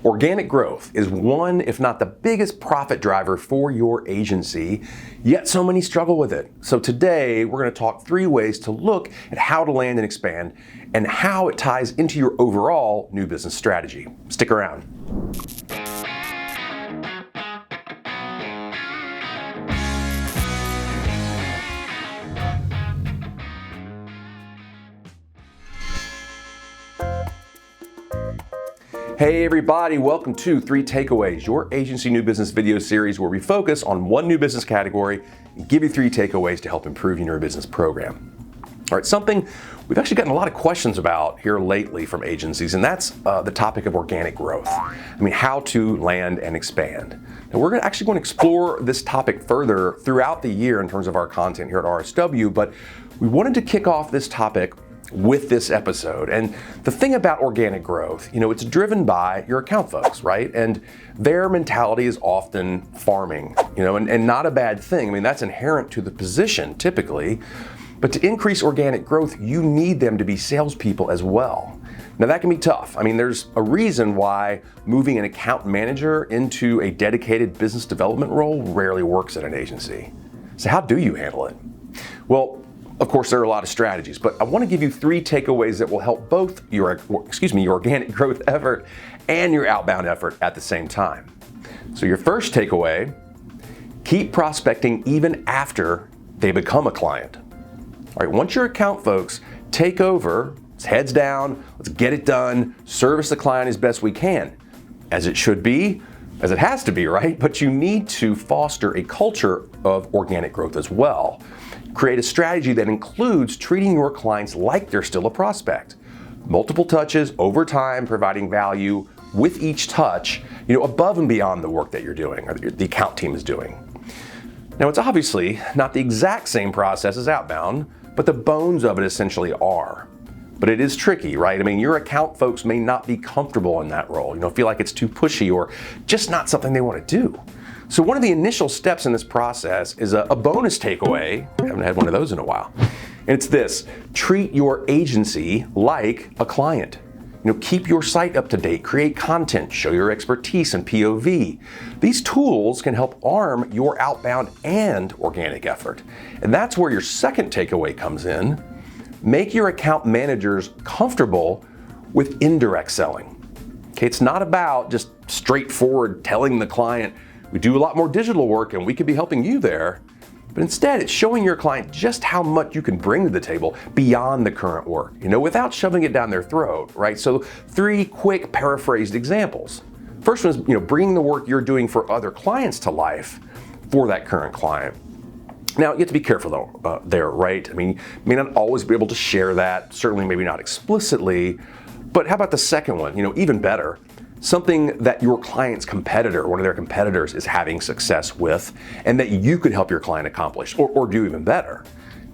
Organic growth is one, if not the biggest profit driver for your agency, yet so many struggle with it. So today, we're going to talk 3 ways to look at how to land and expand and how it ties into your overall new business strategy. Stick around. Hey everybody, welcome to 3 Takeaways, your agency new business video series where we focus on one new business category and give you 3 takeaways to help improve your business program. All right, something we've actually gotten a lot of questions about here lately from agencies, and that's the topic of organic growth. I mean, how to land and expand. Now, we're actually going to explore this topic further throughout the year in terms of our content here at RSW, but we wanted to kick off this topic with this episode. And the thing about organic growth, it's driven by your account folks, right? And their mentality is often farming, and not a bad thing. I mean, that's inherent to the position typically. But to increase organic growth, you need them to be salespeople as well. Now that can be tough. I mean, there's a reason why moving an account manager into a dedicated business development role rarely works at an agency. So how do you handle it? Well, of course, there are a lot of strategies, but I want to give you 3 takeaways that will help both your organic growth effort and your outbound effort at the same time. So your first takeaway, keep prospecting even after they become a client. All right, once your account folks take over, it's heads down, let's get it done, service the client as best we can, as it should be, as it has to be, right? But you need to foster a culture of organic growth as well. Create a strategy that includes treating your clients like they're still a prospect. Multiple touches over time, providing value with each touch, above and beyond the work that you're doing or the account team is doing. Now, it's obviously not the exact same process as outbound, but the bones of it essentially are. But it is tricky, right? I mean, your account folks may not be comfortable in that role, feel like it's too pushy or just not something they want to do. So one of the initial steps in this process is a bonus takeaway. I haven't had one of those in a while. And it's this: treat your agency like a client. Keep your site up to date, create content, show your expertise and POV. These tools can help arm your outbound and organic effort. And that's where your second takeaway comes in. Make your account managers comfortable with indirect selling. Okay, it's not about just straightforward telling the client, we do a lot more digital work and we could be helping you there. But instead, it's showing your client just how much you can bring to the table beyond the current work, without shoving it down their throat, right? So 3 quick paraphrased examples. First one is, bringing the work you're doing for other clients to life for that current client. Now, you have to be careful though, there, right? I mean, you may not always be able to share that, certainly maybe not explicitly, but how about the second one, even better? Something that your client's competitor, one of their competitors, is having success with, and that you could help your client accomplish or do even better.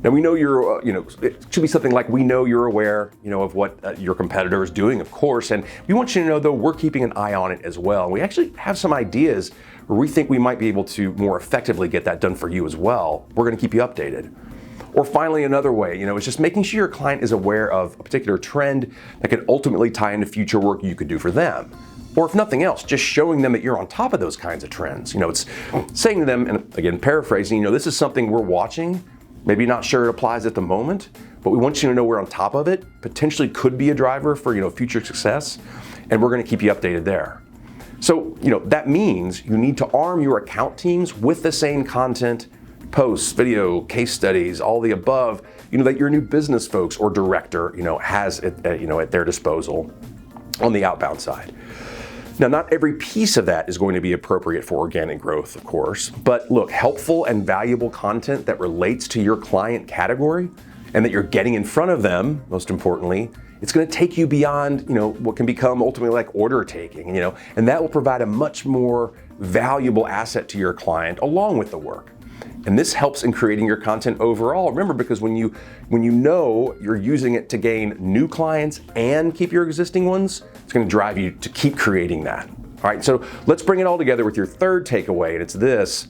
Now we know you're, it should be something like, we know you're aware, of what your competitor is doing, of course, and we want you to know though we're keeping an eye on it as well. And we actually have some ideas where we think we might be able to more effectively get that done for you as well. We're going to keep you updated. Or finally, another way, is just making sure your client is aware of a particular trend that could ultimately tie into future work you could do for them. Or if nothing else, just showing them that you're on top of those kinds of trends. It's saying to them, and again, paraphrasing, this is something we're watching, maybe not sure it applies at the moment, but we want you to know we're on top of it, potentially could be a driver for, future success, and we're gonna keep you updated there. So, that means you need to arm your account teams with the same content, posts, video, case studies, all the above, that your new business folks or director, has at their disposal on the outbound side. Now, not every piece of that is going to be appropriate for organic growth, of course, but look, helpful and valuable content that relates to your client category and that you're getting in front of them, most importantly, it's going to take you beyond, what can become ultimately like order taking, and that will provide a much more valuable asset to your client along with the work. And this helps in creating your content overall. Remember, because when you know you're using it to gain new clients and keep your existing ones, it's going to drive you to keep creating that. All right, so let's bring it all together with your third takeaway, and it's this: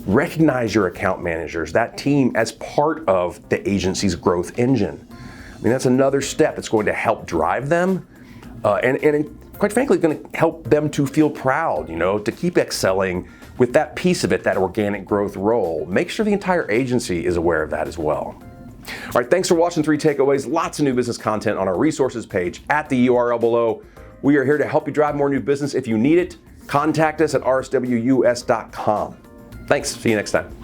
recognize your account managers, that team, as part of the agency's growth engine. I mean, that's another step that's going to help drive them. And quite frankly, going to help them to feel proud, to keep excelling with that piece of it, that organic growth role. Make sure the entire agency is aware of that as well. All right, thanks for watching 3 Takeaways. Lots of new business content on our resources page at the URL below. We are here to help you drive more new business. If you need it, contact us at rswus.com. Thanks. See you next time.